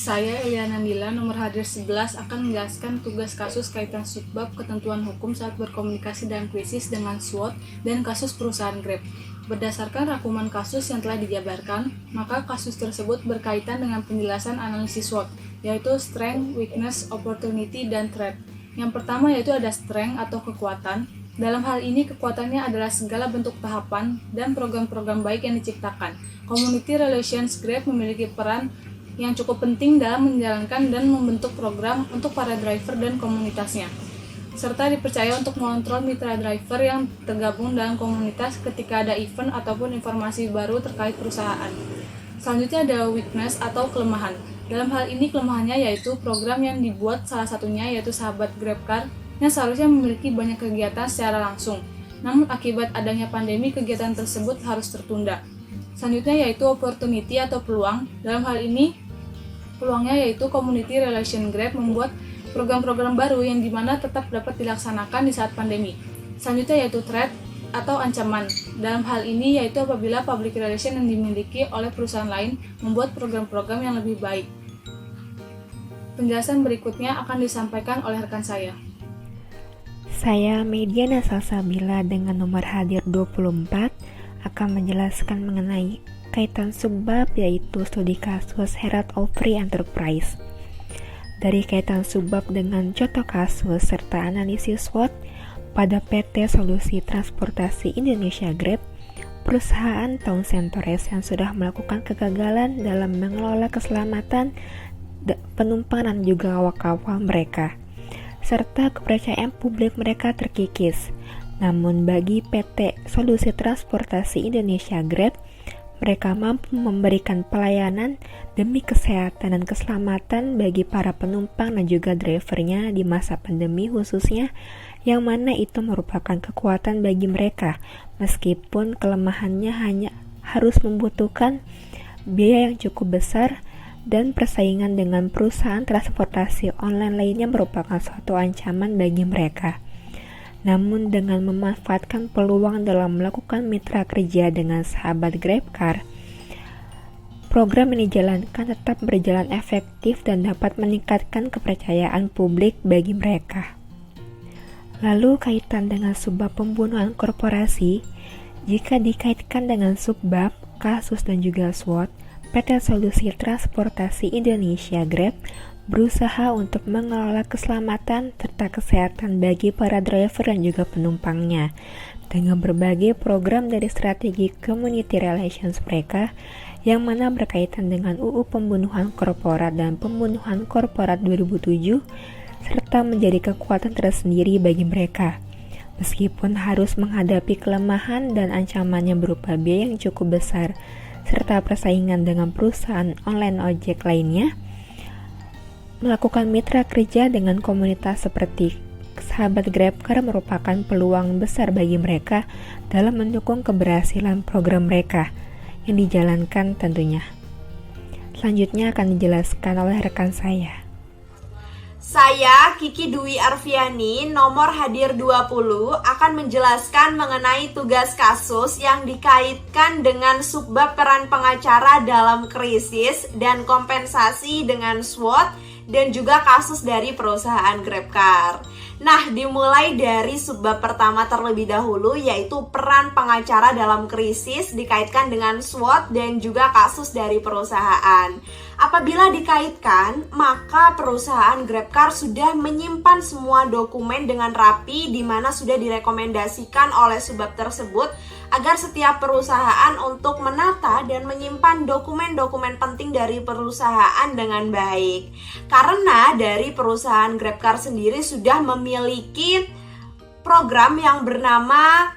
Saya Eliana Nila, nomor hadir 11, akan menjelaskan tugas kasus kaitan subbab ketentuan hukum saat berkomunikasi dalam krisis dengan SWOT dan kasus perusahaan Grab. Berdasarkan rangkuman kasus yang telah dijabarkan, maka kasus tersebut berkaitan dengan penjelasan analisis SWOT, yaitu Strength, Weakness, Opportunity, dan Threat. Yang pertama yaitu ada Strength atau kekuatan. Dalam hal ini, kekuatannya adalah segala bentuk tahapan dan program-program baik yang diciptakan. Community Relations Grab memiliki peran yang cukup penting dalam menjalankan dan membentuk program untuk para driver dan komunitasnya, serta dipercaya untuk mengontrol mitra driver yang tergabung dalam komunitas ketika ada event ataupun informasi baru terkait perusahaan. Selanjutnya ada weakness atau kelemahan. Dalam hal ini kelemahannya yaitu program yang dibuat salah satunya yaitu Sahabat GrabCar yang seharusnya memiliki banyak kegiatan secara langsung. Namun akibat adanya pandemi kegiatan tersebut harus tertunda. Selanjutnya yaitu opportunity atau peluang. Dalam hal ini peluangnya yaitu Community Relation Grab membuat program-program baru yang dimana tetap dapat dilaksanakan di saat pandemi. Selanjutnya yaitu threat atau ancaman. Dalam hal ini yaitu apabila public relation yang dimiliki oleh perusahaan lain membuat program-program yang lebih baik. Penjelasan berikutnya akan disampaikan oleh rekan saya. Saya Mediana Salsabila dengan nomor hadir 24 akan menjelaskan mengenai kaitan subbab yaitu studi kasus Herald of Free Enterprise. Dari kaitan subbab dengan contoh kasus serta analisis SWOT pada PT Solusi Transportasi Indonesia Grab, perusahaan Town Centores yang sudah melakukan kegagalan dalam mengelola keselamatan penumpang dan juga awak kapal mereka, serta kepercayaan publik mereka terkikis. Namun bagi PT Solusi Transportasi Indonesia Grab, mereka mampu memberikan pelayanan demi kesehatan dan keselamatan bagi para penumpang dan juga drivernya di masa pandemi khususnya, yang mana itu merupakan kekuatan bagi mereka, meskipun kelemahannya hanya harus membutuhkan biaya yang cukup besar dan persaingan dengan perusahaan transportasi online lainnya merupakan suatu ancaman bagi mereka. Namun dengan memanfaatkan peluang dalam melakukan mitra kerja dengan Sahabat GrabCar, program yang dijalankan tetap berjalan efektif dan dapat meningkatkan kepercayaan publik bagi mereka. Lalu kaitan dengan subbab pembunuhan korporasi, jika dikaitkan dengan subbab, kasus dan juga SWOT, PT Solusi Transportasi Indonesia Grab berusaha untuk mengelola keselamatan serta kesehatan bagi para driver dan juga penumpangnya dengan berbagai program dari strategi community relations mereka yang mana berkaitan dengan UU Pembunuhan Korporat dan Pembunuhan Korporat 2007 serta menjadi kekuatan tersendiri bagi mereka meskipun harus menghadapi kelemahan dan ancaman yang berupa biaya yang cukup besar serta persaingan dengan perusahaan online ojek lainnya. Melakukan mitra kerja dengan komunitas seperti Sahabat GrabCar merupakan peluang besar bagi mereka dalam mendukung keberhasilan program mereka yang dijalankan tentunya. Selanjutnya akan dijelaskan oleh rekan saya. Saya Kiki Dwi Arfiani, nomor hadir 20, akan menjelaskan mengenai tugas kasus yang dikaitkan dengan subbab peran pengacara dalam krisis dan kompensasi dengan SWOT dan juga kasus dari perusahaan GrabCar. Nah, dimulai dari subbab pertama terlebih dahulu, yaitu peran pengacara dalam krisis dikaitkan dengan SWOT dan juga kasus dari perusahaan. Apabila dikaitkan, maka perusahaan GrabCar sudah menyimpan semua dokumen dengan rapi di mana sudah direkomendasikan oleh subbab tersebut agar setiap perusahaan untuk menata dan menyimpan dokumen-dokumen penting dari perusahaan dengan baik. Karena dari perusahaan GrabCar sendiri sudah memiliki program yang bernama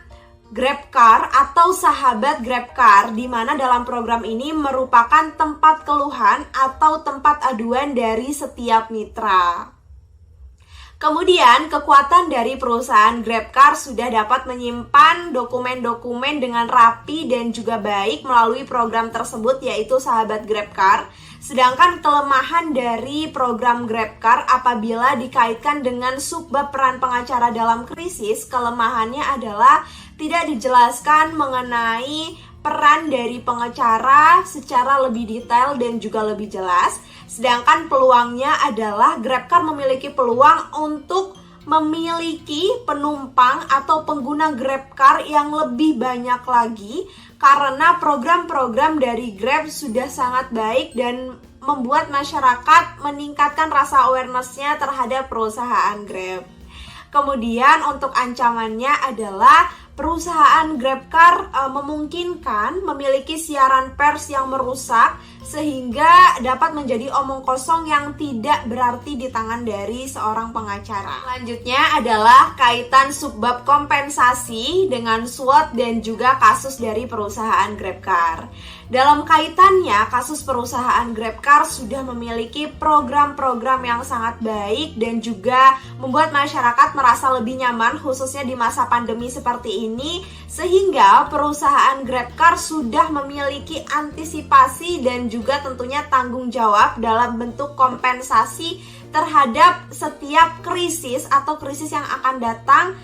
GrabCar atau Sahabat GrabCar, di mana dalam program ini merupakan tempat keluhan atau tempat aduan dari setiap mitra. Kemudian, kekuatan dari perusahaan GrabCar sudah dapat menyimpan dokumen-dokumen dengan rapi dan juga baik melalui program tersebut, yaitu Sahabat GrabCar. Sedangkan kelemahan dari program GrabCar apabila dikaitkan dengan subbab peran pengacara dalam krisis, kelemahannya adalah tidak dijelaskan mengenai peran dari pengacara secara lebih detail dan juga lebih jelas. Sedangkan peluangnya adalah GrabCar memiliki peluang untuk memiliki penumpang atau pengguna GrabCar yang lebih banyak lagi karena program-program dari Grab sudah sangat baik dan membuat masyarakat meningkatkan rasa awareness-nya terhadap perusahaan Grab. Kemudian untuk ancamannya adalah perusahaan GrabCar memungkinkan memiliki siaran pers yang merusak sehingga dapat menjadi omong kosong yang tidak berarti di tangan dari seorang pengacara. Selanjutnya adalah kaitan subbab kompensasi dengan SWOT dan juga kasus dari perusahaan GrabCar. Dalam kaitannya, kasus perusahaan GrabCar sudah memiliki program-program yang sangat baik dan juga membuat masyarakat merasa lebih nyaman khususnya di masa pandemi seperti ini, sehingga perusahaan GrabCar sudah memiliki antisipasi dan juga tentunya tanggung jawab dalam bentuk kompensasi terhadap setiap krisis atau krisis yang akan datang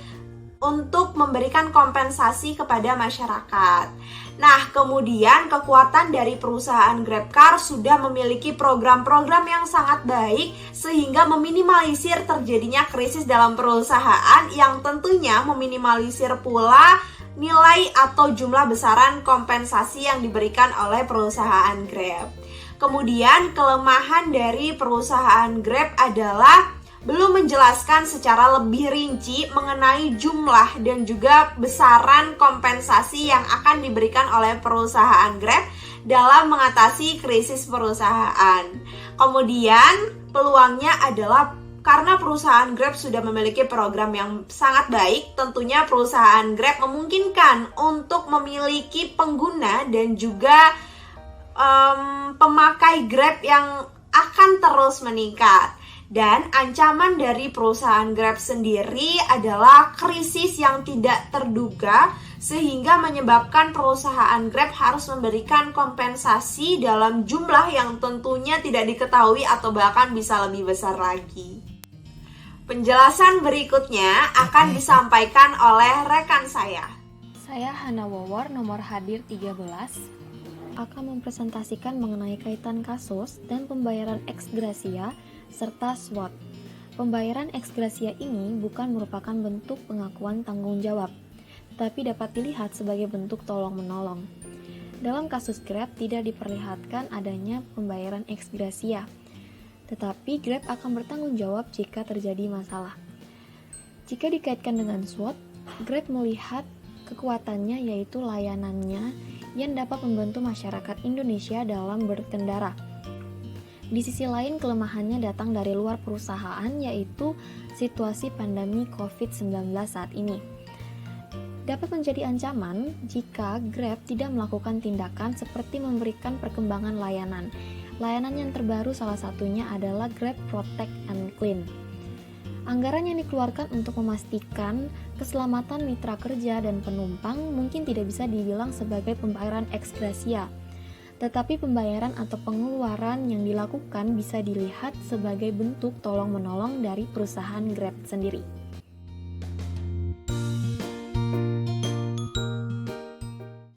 untuk memberikan kompensasi kepada masyarakat. Nah, kemudian kekuatan dari perusahaan GrabCar sudah memiliki program-program yang sangat baik sehingga meminimalisir terjadinya krisis dalam perusahaan yang tentunya meminimalisir pula nilai atau jumlah besaran kompensasi yang diberikan oleh perusahaan Grab. Kemudian kelemahan dari perusahaan Grab adalah belum menjelaskan secara lebih rinci mengenai jumlah dan juga besaran kompensasi yang akan diberikan oleh perusahaan Grab dalam mengatasi krisis perusahaan. Kemudian peluangnya adalah karena perusahaan Grab sudah memiliki program yang sangat baik, tentunya perusahaan Grab memungkinkan untuk memiliki pengguna dan juga pemakai Grab yang akan terus meningkat. Dan ancaman dari perusahaan Grab sendiri adalah krisis yang tidak terduga sehingga menyebabkan perusahaan Grab harus memberikan kompensasi dalam jumlah yang tentunya tidak diketahui atau bahkan bisa lebih besar lagi. Penjelasan berikutnya akan disampaikan oleh rekan saya. Saya Hana Wawor, nomor hadir 13, akan mempresentasikan mengenai kaitan kasus dan pembayaran ex gratia serta SWOT. Pembayaran ex gratia ini bukan merupakan bentuk pengakuan tanggung jawab, tetapi dapat dilihat sebagai bentuk tolong-menolong. Dalam kasus Grab tidak diperlihatkan adanya pembayaran ex gratia, tetapi Grab akan bertanggung jawab jika terjadi masalah. Jika dikaitkan dengan SWOT, Grab melihat kekuatannya yaitu layanannya yang dapat membantu masyarakat Indonesia dalam berkendara. Di sisi lain, kelemahannya datang dari luar perusahaan, yaitu situasi pandemi COVID-19 saat ini. Dapat menjadi ancaman jika Grab tidak melakukan tindakan seperti memberikan perkembangan layanan. Layanan yang terbaru salah satunya adalah Grab Protect and Clean. Anggaran yang dikeluarkan untuk memastikan keselamatan mitra kerja dan penumpang mungkin tidak bisa dibilang sebagai pembayaran ex gratia. Tetapi pembayaran atau pengeluaran yang dilakukan bisa dilihat sebagai bentuk tolong-menolong dari perusahaan Grab sendiri.